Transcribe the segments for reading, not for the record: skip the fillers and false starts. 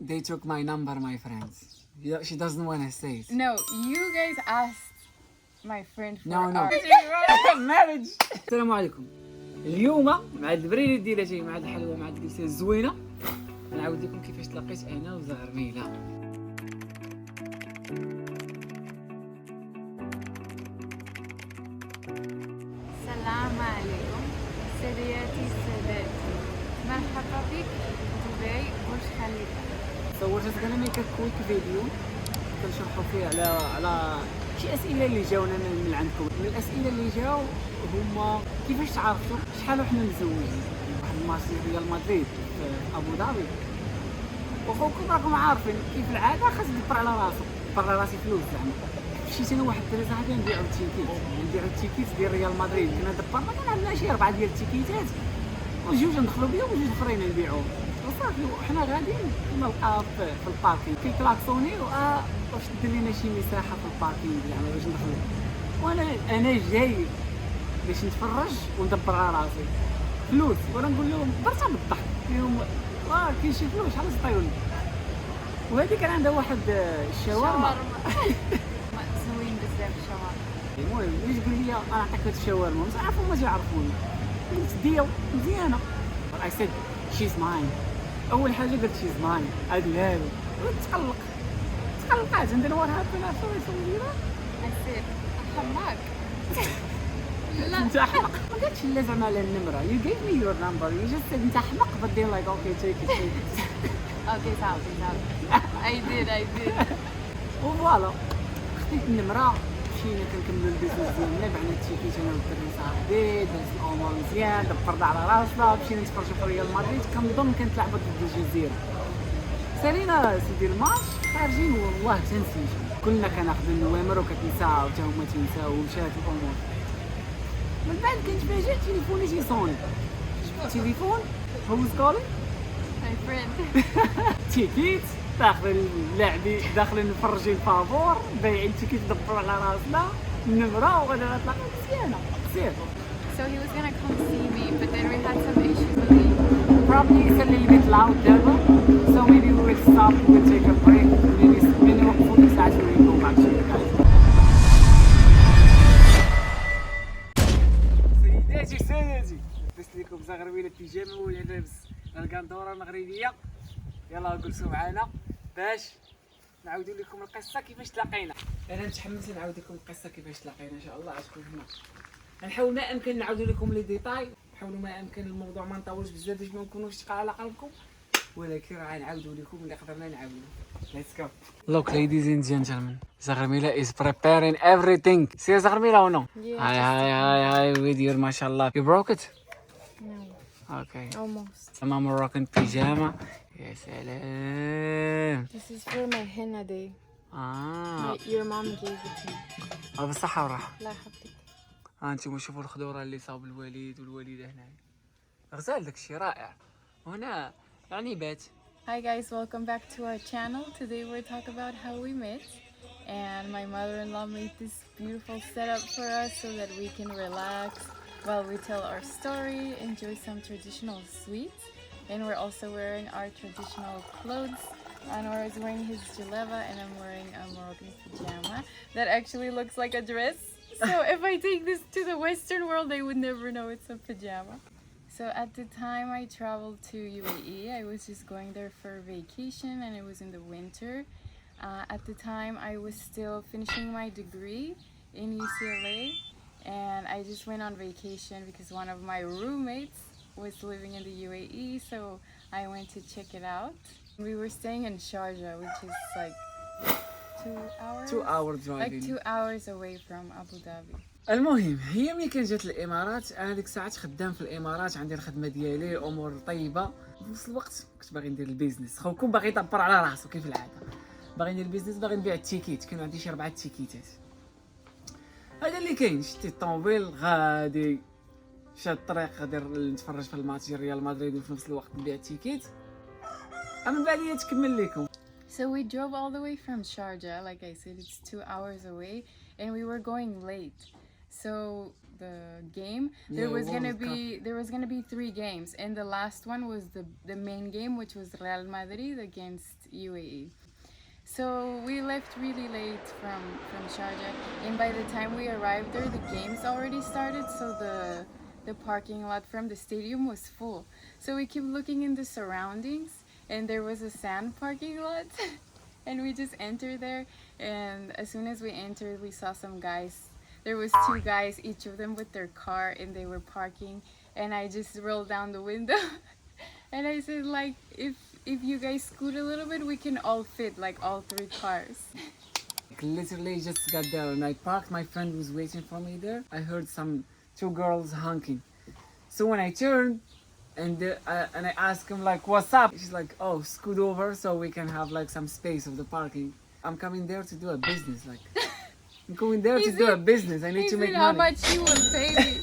they took my number, my friends. She doesn't want to say it. No, you guys asked my friend for No. our marriage. السلام عليكم. اليوم مع البريد ديالتي مع الحلوه مع الجلسه الزوينه نعاود لكم كيفاش تلاقيت انا وزهرميله. السلام عليكم سيداتي سادتي، مرحبا بك دبي برج خليفه. صورت غانا ميك كويك فيديو كنشرحوا فيه على شي اسئله اللي جاونا من عندكم. من الاسئله اللي جاو هما كيفاش تعرفتوا، شحال وحنا مزوجين، واحد الماتش ديال ريال مدريد في ابو ظبي، وخوكم راكم عارفين كيف العاده خاص يدبر على راسو، دبر على راسي فلوس زعما. مشيت انا واحد الدري صاحبي نبيعو التيكيت ديال ريال مدريد، كنا دبرنا كان عندنا شي 4 ديال التيكيتات وجوج ندخلوا بهم وجوج اخرين نبيعوهم وصافي. وحنا غاديين نلقى في الباركينغ كيكلاكسوني واش دير لينا شي مساحه في الباركينغ زعما باش ندخلوا، وانا جاي باش نتفرج وندبر على راسي فلوس، وانا نقول لهم برتا بالضحك اليوم كاين شي فلوس شحال سطيو لي. وهذه كان عندها واحد الشاورما زوين بزاف الشاورما. المهم ملي تقول لي انا نعطيك هاد الشاورما مش عارفهم ما تعرفوني، قلت ديال مزيانه. I said she's mine. اول حاجه قلت she's mine هادي تقلقات عندنا what happened after I said حماك. لا انت احمق. ما قلتش لا زعما على النمره. You gave me your number. You just said انت احمق but they're like okay take it. Okay تعاود I did. وفوالا خديت النمره مشينا كنكملوا البيزنس ديالنا، بعنا التيكيت انا والدري صاحبي، دازت الامور مزيان، دبرنا على راسنا، مشينا نتفرجوا في ريال مدريد. كنظن كانت لعبه ضد الجزيره، سالينا سيدي الماتش خارجين والله تنسيت، كلنا كناخذوا النوامر وكتنساو حتى هما تنساو ومشات الامور. من بعد كنتفاجئ تليفوني تيصوني، جبت التليفون who's calling my friend. تيكيت داخلين اللاعبين داخلين نفرجي الفابور بايعين التيكيت دبروا على راسنا النمره وغادي نطلع مزيانه قصير. So he was gonna come see me, but then we had some issues with the Probably it's a little bit loud demo, so maybe we will stop, we will take a break, maybe نوقفوا لي ساعات و we go back to you guys. سيداتي لبست لكم زغرويله البيجامه ولا لابس الكندوره المغربيه. يلا جلسوا معنا باش نعاودوا لكم القصه كيفاش تلاقينا. انا متحمس نعاود لكم القصه كيفاش تلاقينا ان شاء الله عجبكم. نحاول ما امكن نعاودوا لكم لي ديتاي، نحاولوا ما امكن الموضوع ما نطولش بزاف باش ما نكونوش ثقال على قلبكم، ولكن راه نعاودوا لكم اللي قدرنا نعاودوا. Let's go. Look ladies and gentlemen, Zagrmila is preparing everything. See Zagrmila or no? Yeah. Hi with your mashallah. You broke it? No, Okay. almost. I'm a Moroccan pyjama. يا سلام. This is for my henna day. Your mom gave it to me. بالصحة والراحة. لا حبيبتي. انتم شوفوا الخضورة اللي صاب الوالد والوالدة هنايا. غزال داكشي رائع. وهنا يعني بات. Hi guys, welcome back to our channel. Today we're talking about how we met, and my mother-in-law made this beautiful setup for us so that we can relax while we tell our story, enjoy some traditional sweets, and we're also wearing our traditional clothes. Anwar is wearing his jaleba and I'm wearing a Moroccan pajama that actually looks like a dress. So if I take this to the Western world, they would never know it's a pajama. So at the time I traveled to UAE, I was just going there for vacation and it was in the winter. At the time I was still finishing my degree in UCLA, and I just went on vacation because one of my roommates was living in the UAE, so I went to check it out. We were staying in Sharjah, which is like 2 hours driving. like 2 hours away from Abu Dhabi. المهم هي ملي كان جات الامارات، انا ديك الساعات خدام في الامارات، عندي الخدمه ديالي الامور طيبه، في نفس الوقت كنت باغي ندير البيزنس. خوكم باغي يدبر على راسو كيف العاده، باغي ندير البيزنس، باغي نبيع التيكيت. كان عندي شي 4 تيكيتات. هذا اللي كاين. شتي الطوموبيل غادي شاد الطريق غادي نتفرج في الماتش ديال ريال مدريد وفي نفس الوقت نبيع التيكيت. من بعد هي تكمل لكم. So we drove all the way from Sharjah. Like I said, it's 2 hours away and we were going late. So game, there was gonna be 3 games, and the last one was the main game, which was Real Madrid against UAE. So we left really late from Sharjah, and by the time we arrived there, the games already started. So the parking lot from the stadium was full. So we kept looking in the surroundings, and there was a sand parking lot. And we just entered there, and as soon as we entered, we saw some guys. There was 2 guys, each of them with their car, and they were parking. And I just rolled down the window, and I said, like, if you guys scoot a little bit, we can all fit, like, all 3 cars. Literally just got there and I parked. My friend was waiting for me there. I heard 2 girls honking. So when I turned, and I asked him like, what's up? She's like, oh, scoot over so we can have like some space of the parking. I'm coming there to do a business. Like, I'm going there to do a business. I need to make money. How much you will pay me?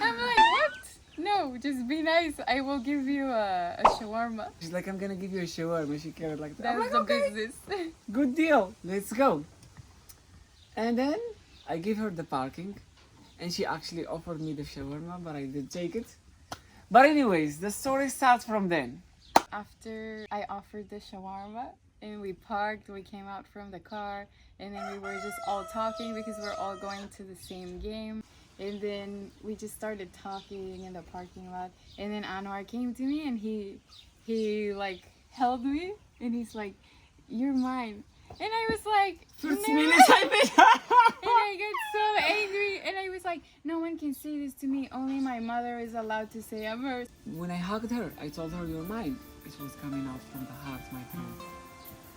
I'm like, what? No, just be nice. I will give you a shawarma. She's like, I'm gonna give you a shawarma. She carried like that. That's like, the okay. business. Good deal. Let's go. And then I gave her the parking, and she actually offered me the shawarma, but I did take it. But anyways, the story starts from then. After I offered the shawarma and we parked, we came out from the car, and then we were just all talking because we're all going to the same game. And then we just started talking in the parking lot. And then Anwar came to me and he like held me and he's like, "You're mine." And I was like, no. And I got so angry, and I was like, no one can say this to me. Only my mother is allowed to say I'm hers. When I hugged her, I told her, you're mine. It was coming out from the heart, my friend.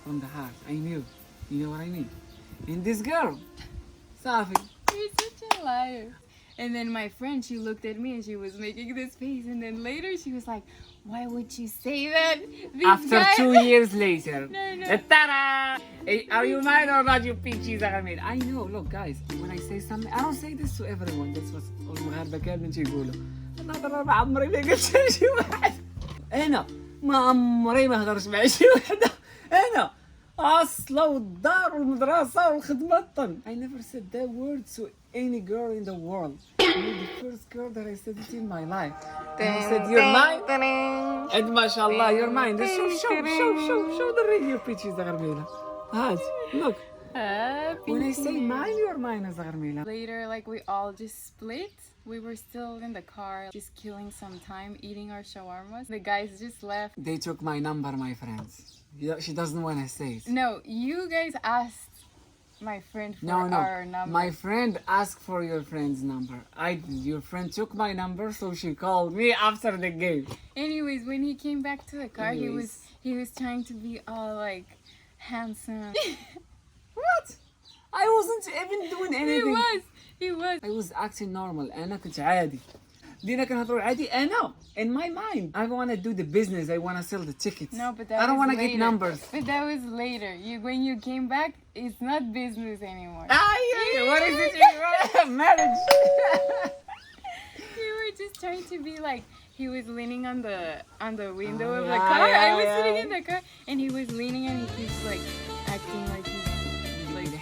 From the heart. I knew. You know what I mean? And this girl, Safi. You're such a liar. And then my friend, she looked at me and she was making this face. And then later she was like, why would you say that? After 2 years later. No. Ta-da! Are you mine or not, you peaches? I know, look guys, when I say something, I don't say this to everyone. That's what المغاربة كاملين تيقولوا. أنا ترى ما عمري ما قلت لشي واحد. أنا ما عمري ما هضرت مع شي وحدة. أنا أصلا والدار والمدرسة والخدمة الطن. I never said that word to any girl in the world. You're the first girl that I said it in my life. And I said, you're mine. And mashallah, you're mine. Show the radio pictures, Zarmila. Look. When I say mine, you're mine, Zarmila. Later, like, we all just split. We were still in the car, just killing some time, eating our shawarmas. The guys just left. They took my number, my friends. She doesn't want to say it. No, you guys asked my friend for our number. My friend asked for your friend's number. Your friend took my number, so she called me after the game. Anyways, when he came back to the car, he was trying to be all like handsome. What? I wasn't even doing anything. He was. I was acting normal. أنا كنت عادي. دينا كنهضروا عادي. أنا in my mind I want to do the business. I want to sell the tickets. No, but that I don't want to later. get numbers. But that was later. When you came back, it's not business anymore. What is it? Marriage. We were just trying to be like, he was leaning on the window of the car. I was sitting in the car and he was leaning and he keeps like acting like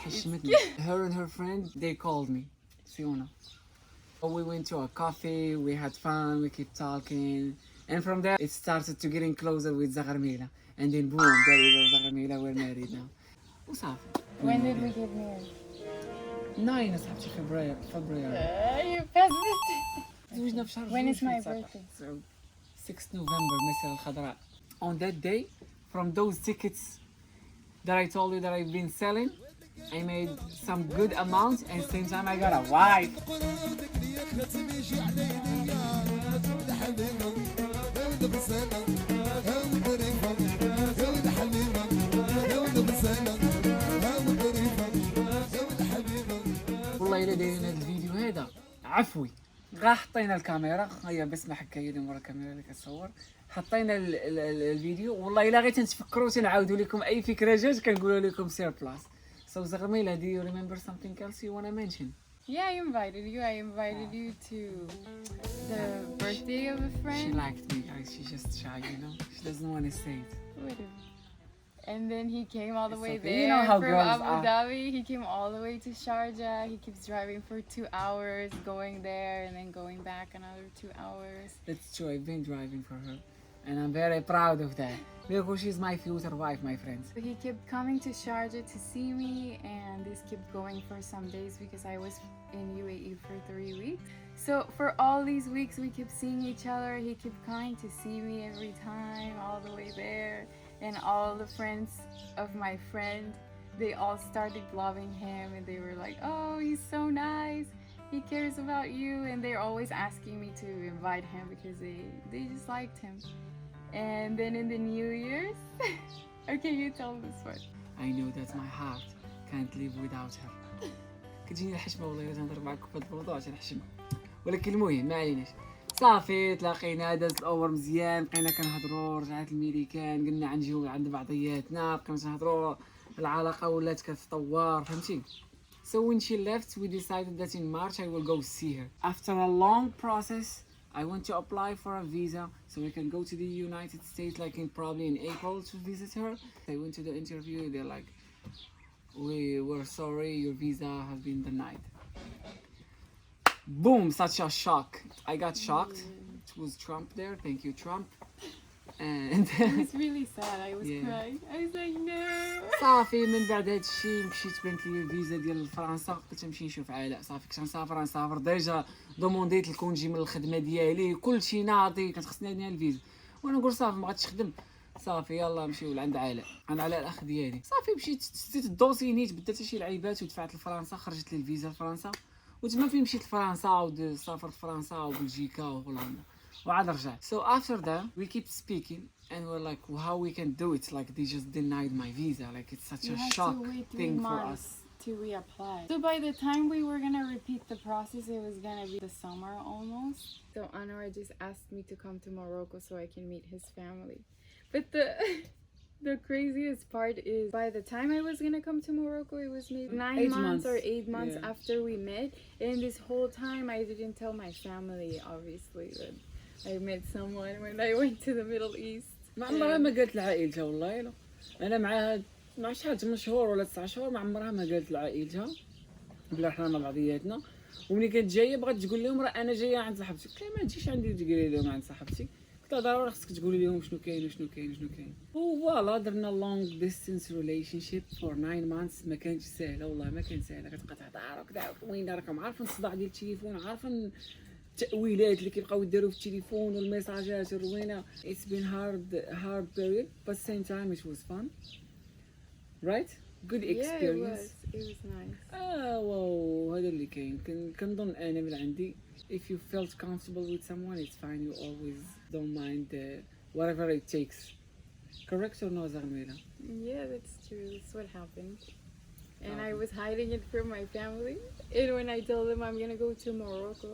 he's like her and her friend, they called me. Siona. We went to a coffee, we had fun, we kept talking, and from there it started to getting closer with Zagharmila. And then boom, there we go, Zagharmila, we're married now. When did we get married? 9 أصحابتي فبراير. You passed it. When is my birthday? So 6th November, مثل الخضراء. On that day, from those tickets that I told you that I've been selling, I made some good amount, and same time I got a wife. والله إلا دايرين هذا الفيديو هذا عفوي. غا حطينا الكاميرا هيا بس ما حكايه لي مورا الكاميرا اللي كتصور. حطينا الفيديو والله الا غير تنتفكروا تنعاودوا لكم اي فكره جات كنقولوا لكم سير بلاص. So Zagharmila, do you remember something else you want to mention? Yeah, I invited you to the birthday of a friend. She liked me, guys. She's just shy, you know. She doesn't want to say it. Whatever. And then he came all the way okay. there You know how from girls Abu are. Dhabi. He came all the way to Sharjah. He keeps driving for 2 hours, going there and then going back another 2 hours. That's true. I've been driving for her, and I'm very proud of that. Because she's my future wife, my friends. He kept coming to Sharjah to see me, and this kept going for some days because I was in UAE for 3 weeks. So for all these weeks we kept seeing each other. He kept coming to see me every time, all the way there. And all the friends of my friend, they all started loving him, and they were like, oh, he's so nice, he cares about you. And they're always asking me to invite him because they just liked him. And then in the New Year's, okay, you tell this one. I know that my heart can't live without her. كتجيني الحشمه والله الا تنهضر معاك في هذا الموضوع تنحشم. ولكن المهم ما عليناش. صافي تلاقينا، دازت الاور مزيان، بقينا كنهضروا، رجعت الميريكان، قلنا غنجيو عند بعضياتنا، بقينا تنهضروا، العلاقه ولات كتطور، فهمتي. So when she left, we decided that in March I will go see her. After a long process, I want to apply for a visa so we can go to the United States like probably in April to visit her. I went to the interview, they're like, we're sorry, your visa has been denied. Boom, such a shock. I got shocked. It was Trump there, thank you Trump. And It was really sad. I was crying. I was like, no. صافي من بعد هذا الشيء مشيت بنت لي الفيزا ديال فرنسا، قلت نمشي نشوف علاء. صافي كنت نسافر ديجا دومونديت الكونجي من الخدمه ديالي، كلشي ناضي، كانت خصني الفيزا، وانا نقول صافي ما غاديش نخدم. صافي يلا نمشيو لعند علاء، عند علاء الاخ ديالي. صافي مشيت تسديت الدوسي نيت، بدلت شي لعيبات ودفعت لفرنسا، خرجت لي الفيزا لفرنسا، وتما فين مشيت لفرنسا وسافرت فرنسا وبلجيكا وهولندا وعاد رجعت. So after that we keep speaking and we're like, well, how we can do it, like they just denied my visa, like it's such You a had shock to wait 3 thing for months us. to reapply. So by the time we were gonna repeat the process, it was gonna be the summer almost. So Anwar just asked me to come to Morocco so I can meet his family. But the craziest part is by the time I was gonna come to Morocco, it was maybe 9 months or 8 months after we met. And this whole time I didn't tell my family, obviously, that I met someone when I went to the Middle East. ما عمرها ما قالت لعائلتها والله لا. انا معاها مع شحال 8 شهور ولا 9 شهور، ما عمرها ما قالت لعائلتها بلا حنا مع بعضياتنا. وملي كانت جايه بغات تقول لهم راه انا جايه عند صاحبتي، قلت لها ما تجيش عندي وتقولي لهم عند صاحبتي، قلت لها ضروري خصك تقولي لهم شنو كاين وشنو كاين وشنو كاين. وفوالا درنا لونج ديستانس ريليشن شيب فور 9 مانثs. ما كانتش سهله والله، ما كانت سهله، كتبقى تهضر وكذا، وين راكم عارفين الصداع ديال التليفون، عارفين التأويلات اللي كيبقاو يديروا في التليفون والميساجات الروينه. It's been hard period but same time it was fun, right? Good experience. Yeah, it was nice. واو هذا اللي كاين. كنظن انا من عندي if you felt comfortable with someone it's fine, you always don't mind whatever it takes. Correct or no, Zarmila? Yeah, that's true. That's what happened. And I was hiding it from my family. And when I told them I'm gonna go to Morocco,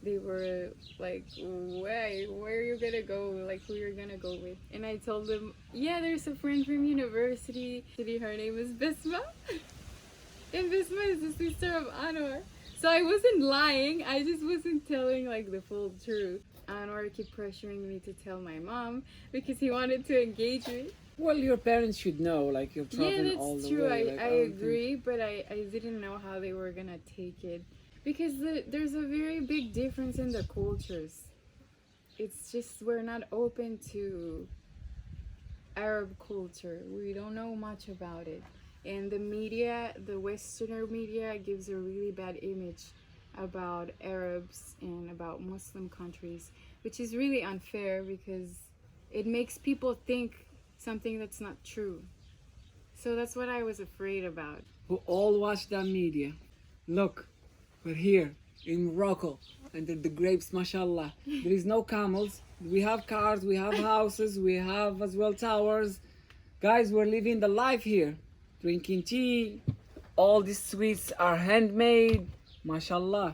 they were like, where are you gonna go? Like, who you're gonna go with? And I told them, yeah, there's a friend from university. Her name is Bisma. And Bisma is the sister of Anwar. So I wasn't lying. I just wasn't telling like the full truth. Anwar kept pressuring me to tell my mom because he wanted to engage me. Well, your parents should know, like you're traveling all the true. way. Like, I agree, but I didn't know how they were gonna take it. Because there's a very big difference in the cultures. It's just we're not open to Arab culture. We don't know much about it. And the media, the Westerner media, gives a really bad image about Arabs and about Muslim countries, which is really unfair because it makes people think something that's not true. So that's what I was afraid about. Who all watch that media. Look, we're here in Morocco under the grapes, mashallah. There is no camels. We have cars, we have houses, we have as well towers. Guys, we're living the life here. Drinking tea. All these sweets are handmade. Mashallah.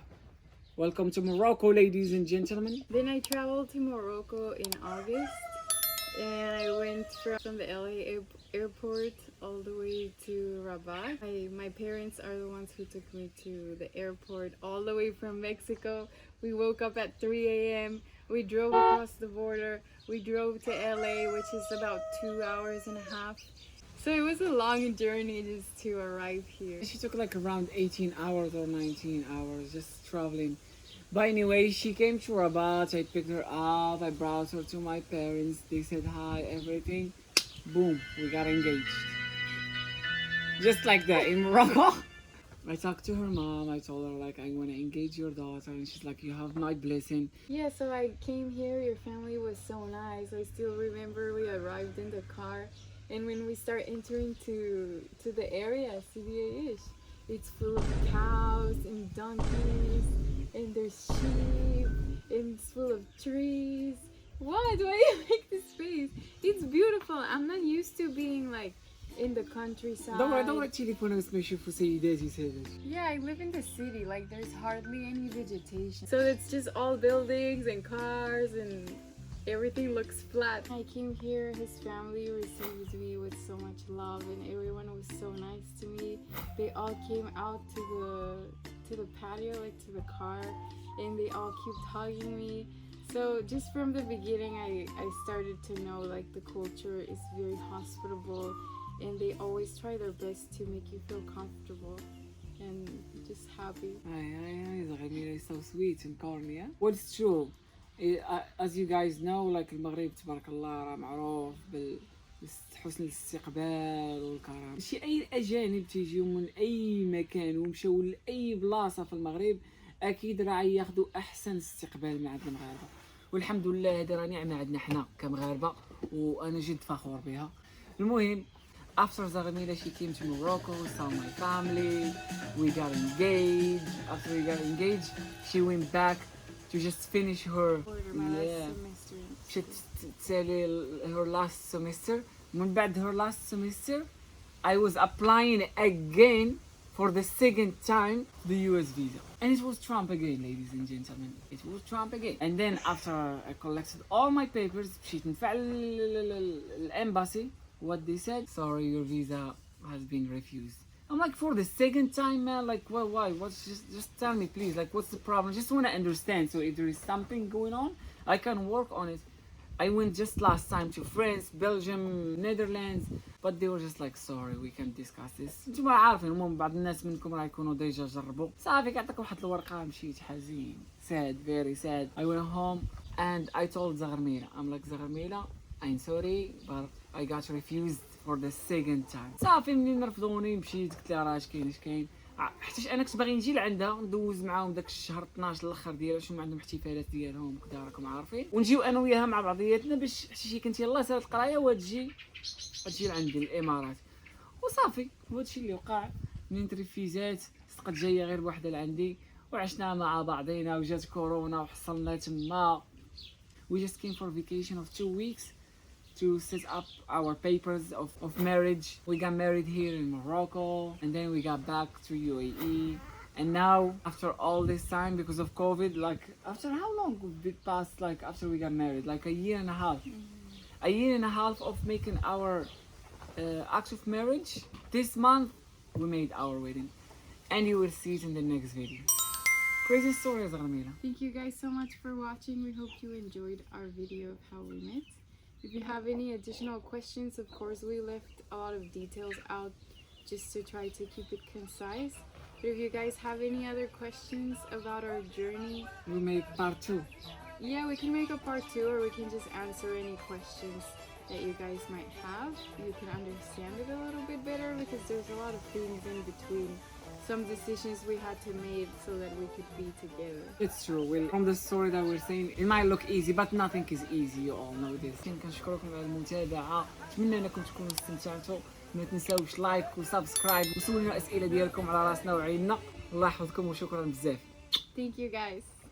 Welcome to Morocco, ladies and gentlemen. Then I traveled to Morocco in August. And I went from the LA airport all the way to Rabat. My parents are the ones who took me to the airport all the way from Mexico. We woke up at 3 a.m. We drove across the border. We drove to LA, which is about 2 hours and a half. So it was a long journey just to arrive here. She took like around 18 hours or 19 hours just traveling. But anyway, she came to Rabat. I picked her up. I brought her to my parents. They said hi, everything. Boom, we got engaged. Just like that in Morocco. I talked to her mom. I told her like I want to engage your daughter, and she's like, you have my blessing. Yeah, so I came here. Your family was so nice. I still remember we arrived in the car, and when we start entering to the area, it's full of cows and donkeys, and there's sheep, and it's full of trees. What? Why do you make this face? It's beautiful. I'm not used to being like in the countryside. دور التليفون بس ما يشوفوا سيداتي سادتي. Yeah, I live in the city. Like there's hardly any vegetation. So it's just all buildings and cars and everything looks flat. I came here, his family received me with so much love and everyone was so nice to me. They all came out to the patio, like to the car, and they all kept hugging me. So just from the beginning I started to know like the culture is very hospitable and they always try their best to make you feel comfortable and just happy. Zaghamila is so sweet and corny, yeah? Well, it's true. As you guys know, like المغرب تبارك الله راه معروف بحسن الاستقبال والكرم. شي اي اجانب تيجيو من اي مكان ومشاو لاي بلاصه في المغرب اكيد راه ياخذوا احسن استقبال من عند المغاربه. والحمد لله هذه راه نعمه عندنا حنا كمغاربه وانا جد فخور بها. المهم after Zarmila, she came to Morocco, saw my family, we got engaged. After we got engaged, she went back to just finish her her last semester. من بعد her last semester, I was applying again for the second time the US visa. And it was Trump again, ladies and gentlemen. It was Trump again. And then after I collected all my papers, مشيت نفعل الامباسي. What they said, sorry, your visa has been refused. I'm like, for the second time, man, like, well, why? What's just tell me, please, like, what's the problem? Just want to understand. So if there is something going on, I can work on it. I went just last time to France, Belgium, Netherlands, but they were just like, sorry, we can't discuss this. انتم عارفين المهم بعض الناس منكم راه يكونوا ديجا جربوا. صافي كيعطيك واحد الورقة مشيت حزين. Sad, very sad. I went home and I told Zarmila, I'm like, Zarmila, I'm sorry, but I got refused for the second time. صافي منين رفضوني مشيت قلت لها راه اش كاين اش كاين حيتاش انا كنت باغي نجي لعندها ندوز معاهم داك الشهر 12 الاخر ديالها شنو عندهم احتفالات ديالهم كدا راكم عارفين ونجيو انا وياها مع بعضياتنا باش حيت كنت يلاه سالت القرايه وتجي لعندي الامارات وصافي هادشي اللي وقع. منين ترفيزات صدقت جايه غير بوحده لعندي وعشنا مع بعضينا وجات كورونا وحصلنا تما. We just came for vacation of 2 weeks to set up our papers of marriage. We got married here in Morocco and then we got back to UAE. And now after all this time because of COVID, like after how long did it pass, like after we got married, like a year and a half. A year and a half of making our act of marriage. This month we made our wedding and you will see it in the next video. Crazy stories, Ramila. Thank you guys so much for watching. We hope you enjoyed our video of how we met. If you have any additional questions, of course, we left a lot of details out just to try to keep it concise. But if you guys have any other questions about our journey, We make part 2. yeah, we can make a part 2 or we can just answer any questions that you guys might have. You can understand it a little bit better because there's a lot of things in between. Some decisions we had to make so that we could be together. It's true. Well, from the story that we're saying, it might look easy, but nothing is easy. You all know this. كنشكركم على المتابعة. أتمنى أنكم تكونوا استمتعتوا. ما تنساوش لايك وسبسكرايب وسولونا الأسئلة ديالكم على راسنا وعيننا. الله يحفظكم وشكرا بزاف. Thank you guys.